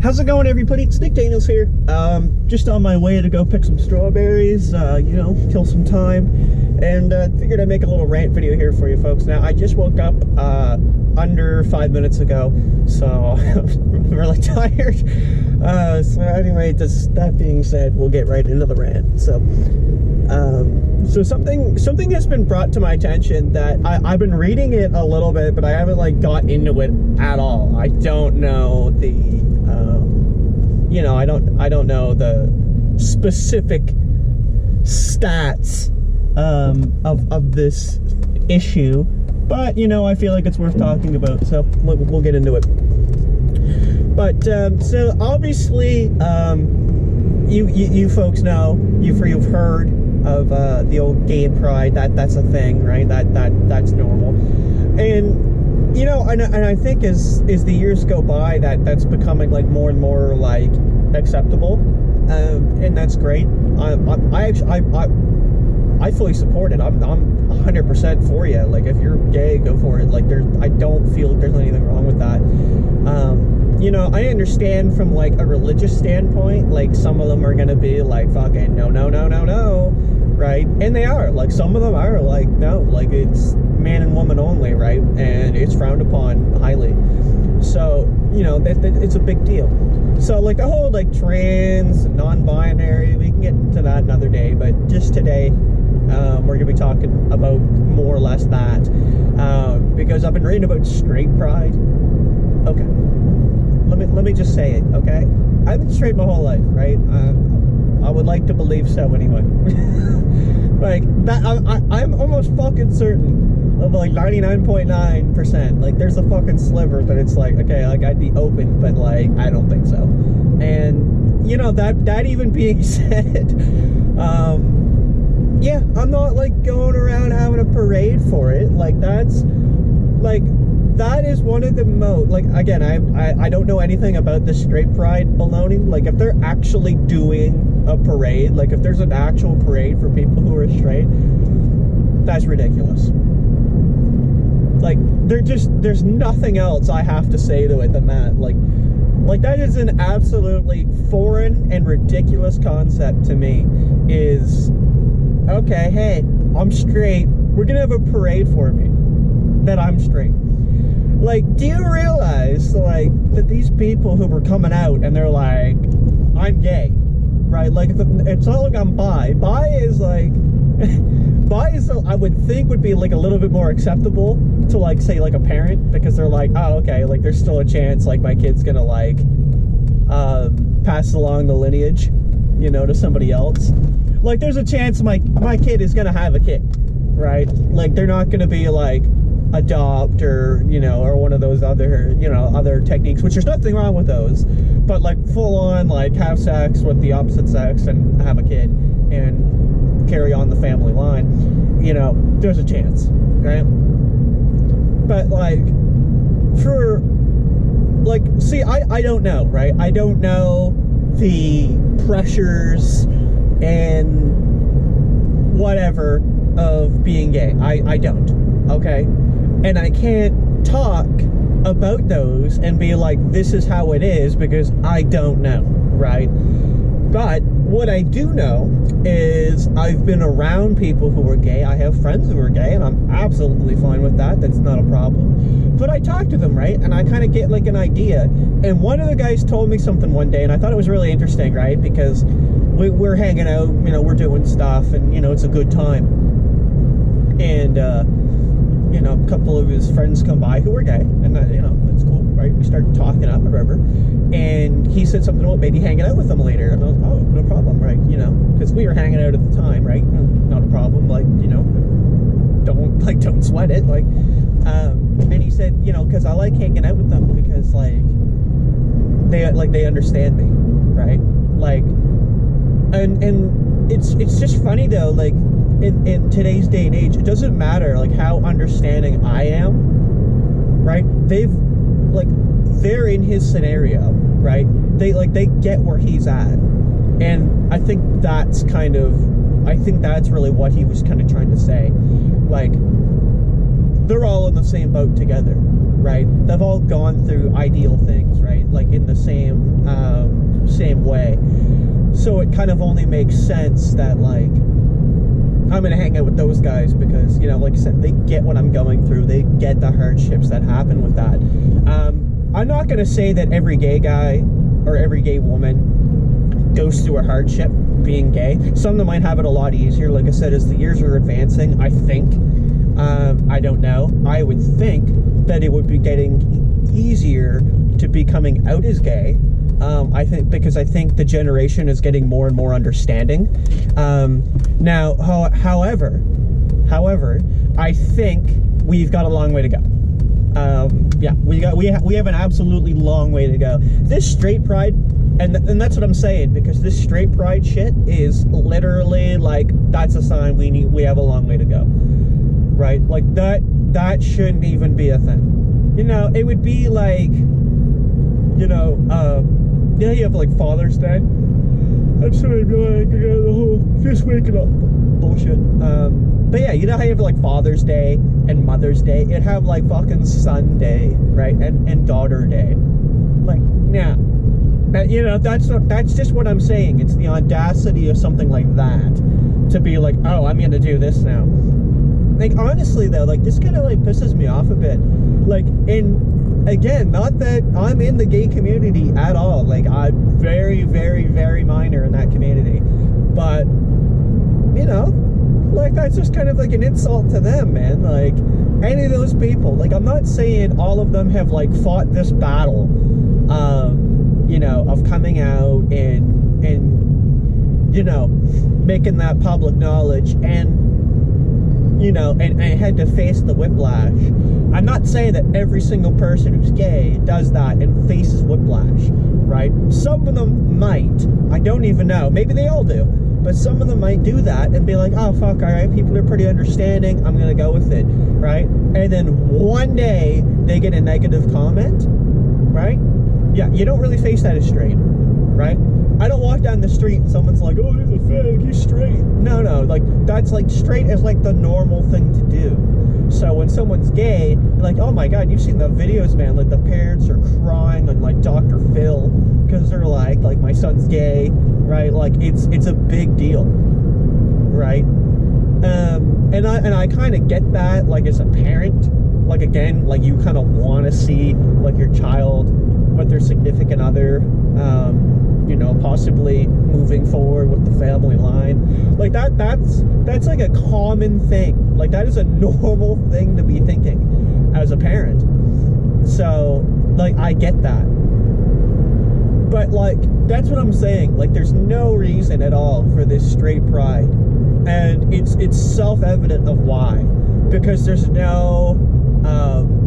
How's it going, everybody? It's Nick Daniels here. Just on my way to go pick some strawberries, kill some time, and figured I'd make a little rant video here for you folks. Now, I just woke up under 5 minutes ago, so I'm really tired. So anyway, that being said, we'll get right into the rant. So something has been brought to my attention that I've been reading it a little bit, but I haven't got into it at all. I don't know I don't know the specific stats of this issue, but I feel like it's worth talking about, so we'll get into it. But so obviously, you folks know, you've heard of the old gay pride. That's a thing, right? That's normal, and and I think as the years go by, that's becoming more and more acceptable, and that's great. I fully support it. I'm 100% for you. If you're gay, go for it. I don't feel like there's anything wrong with that. I understand from a religious standpoint, some of them are gonna be fucking no, right? And they are. Some of them are no, it's man and woman only, right? And it's frowned upon highly. So it's a big deal. So the whole trans, non-binary, we can get into that another day, but just today we're gonna be talking about more or less that, because I've been reading about straight pride. Okay, let me just say it. Okay, I've been straight my whole life, right? I would like to believe so anyway. I'm almost fucking certain of 99.9%. There's a fucking sliver that it's okay, I'd be open, but I don't think so. And that even being said, yeah, I'm not going around having a parade for it. That is one of the most, again, I don't know anything about the straight pride baloney. If they're actually doing a parade, if there's an actual parade for people who are straight, that's ridiculous. There's nothing else I have to say to it than that. That is an absolutely foreign and ridiculous concept to me. Is, okay, hey, I'm straight, we're gonna have a parade for me that I'm straight. Do you realize, that these people who were coming out and they're I'm gay, right? It's not I'm bi. Bi is bi is, I would think, would be a little bit more acceptable to say a parent, because they're oh, okay, there's still a chance my kid's gonna pass along the lineage, to somebody else. There's a chance my kid is gonna have a kid, right? They're not gonna be adopt or or one of those other other techniques, which there's nothing wrong with those, but full on have sex with the opposite sex and have a kid and carry on the family line, there's a chance, right? But for see, I don't know, right? I don't know the pressures and whatever of being gay. I don't, okay? And I can't talk about those and be this is how it is, because I don't know, right? But what I do know is I've been around people who are gay. I have friends who are gay, and I'm absolutely fine with that. That's not a problem. But I talk to them, right? And I kind of get an idea. And one of the guys told me something one day, and I thought it was really interesting, right? Because we're hanging out, we're doing stuff, and, it's a good time. And, a couple of his friends come by who are gay, and that's cool, right? We start talking up or whatever, and he said something about maybe hanging out with them later, and I was, oh, no problem, right? Because we were hanging out at the time, right? Not a problem, don't sweat it, and he said, because I like hanging out with them because they understand me, right? And it's just funny though, in today's day and age, it doesn't matter how understanding I am, right? They're in his scenario, right? They get where he's at, and I think that's really what he was kind of trying to say. They're all in the same boat together, right? They've all gone through ideal things, right? In the same same way. So it kind of only makes sense that, like, I'm gonna hang out with those guys because, you know, like I said, they get what I'm going through. They get the hardships that happen with that. I'm not gonna say that every gay guy or every gay woman goes through a hardship being gay. Some of them might have it a lot easier. Like I said, as the years are advancing, I think, I don't know, I would think that it would be getting easier to be coming out as gay. I think because I think the generation is getting more and more understanding. Now, however, I think we've got a long way to go. Yeah, we have an absolutely long way to go. This straight pride, and that's what I'm saying, because this straight pride shit is literally like, that's a sign we have a long way to go, right? Like that shouldn't even be a thing. You know, it would be like, you know, you have like Father's Day. I'm sorry, like, the whole just waking up bullshit. But yeah, you know how you have like Father's Day and Mother's Day? It'd have like fucking Sunday, right? And Daughter Day. Like, nah. You know, that's just what I'm saying. It's the audacity of something like that to be like, oh, I'm gonna do this now. Like, honestly though, like, this kind of like pisses me off a bit. Like, again, not that I'm in the gay community at all. Like, I'm very, very, very minor in that community. But, you know, like, that's just kind of like an insult to them, man. Like, any of those people. Like, I'm not saying all of them have, like, fought this battle, you know, of coming out and you know, making that public knowledge and, you know, and had to face the whiplash. I'm not saying that every single person who's gay does that and faces whiplash, right? Some of them might. I don't even know. Maybe they all do. But some of them might do that and be like, oh, fuck, all right, people are pretty understanding. I'm going to go with it, right? And then one day they get a negative comment, right? Yeah, you don't really face that as straight, right? I don't walk down the street and someone's like, oh, he's a fag, he's straight. No, like, that's like straight is like the normal thing to do. So when someone's gay, you're like, oh my God, you've seen the videos, man. Like, the parents are crying on like Dr. Phil because they're like my son's gay, right? Like, it's a big deal, right? And I kind of get that, like, as a parent. Like, again, like, you kind of want to see like your child with their significant other, you know, possibly moving forward with the family line. Like, that's like a common thing. Like, that is a normal thing to be thinking as a parent. So, like, I get that. But, like, that's what I'm saying. Like, there's no reason at all for this straight pride. And it's self-evident of why. Because there's no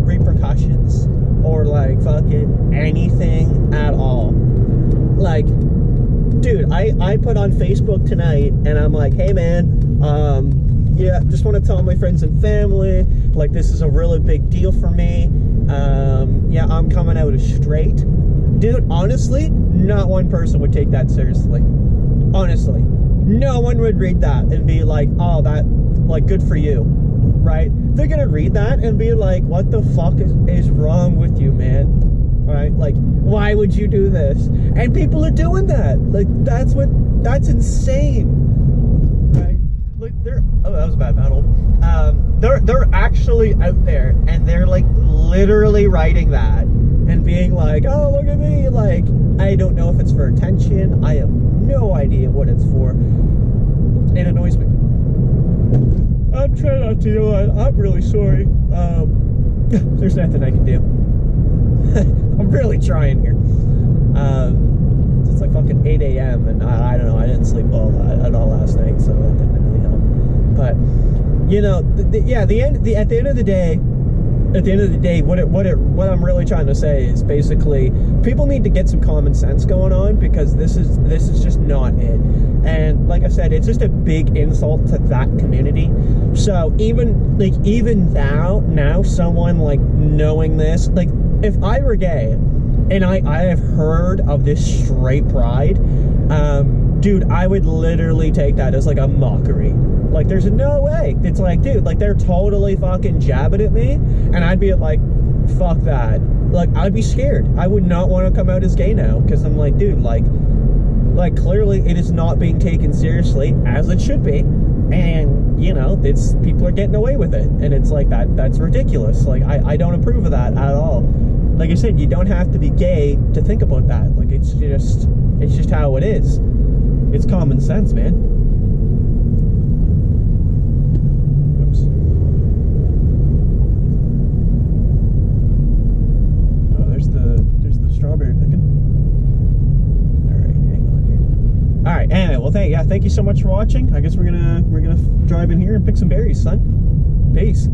repercussions or, like, fucking anything at all. Like, dude, I put on Facebook tonight, and I'm like, hey, man, yeah, just want to tell my friends and family, like, this is a really big deal for me. Yeah, I'm coming out as straight. Dude, honestly, not one person would take that seriously. Honestly. No one would read that and be like, oh, that, like, good for you, right? They're gonna read that and be like, what the fuck is wrong with you, man? Right? Like, why would you do this? And people are doing that. Like, that's insane. Right? Like, oh, that was a bad battle. They're actually out there, and they're, like, literally writing that and being like, oh, look at me. Like, I don't know if it's for attention. I have no idea what it's for. It annoys me. I'm trying not to yell. I'm really sorry. There's nothing I can do. I'm really trying here. It's like fucking 8 a.m. and I don't know, I didn't sleep well at all last night, so that didn't really help. But, you know, at the end of the day, what I'm really trying to say is basically people need to get some common sense going on, because this is just not it. And like I said, it's just a big insult to that community. So even now someone, like, knowing this, like, if I were gay and I have heard of this straight pride, dude, I would literally take that as like a mockery. Like, there's no way. It's like, dude, like, they're totally fucking jabbing at me, and I'd be like, fuck that. Like, I'd be scared. I would not want to come out as gay now, because I'm like, dude, like clearly it is not being taken seriously as it should be, and you know, it's people are getting away with it, and it's like that's ridiculous. Like, I don't approve of that at all. Like I said, you don't have to be gay to think about that. Like, it's just how it is. It's common sense, man. Oops. Oh, there's the strawberry picking. All right, hang on here. All right, anyway, well, thank you so much for watching. I guess we're gonna drive in here and pick some berries, son. Peace.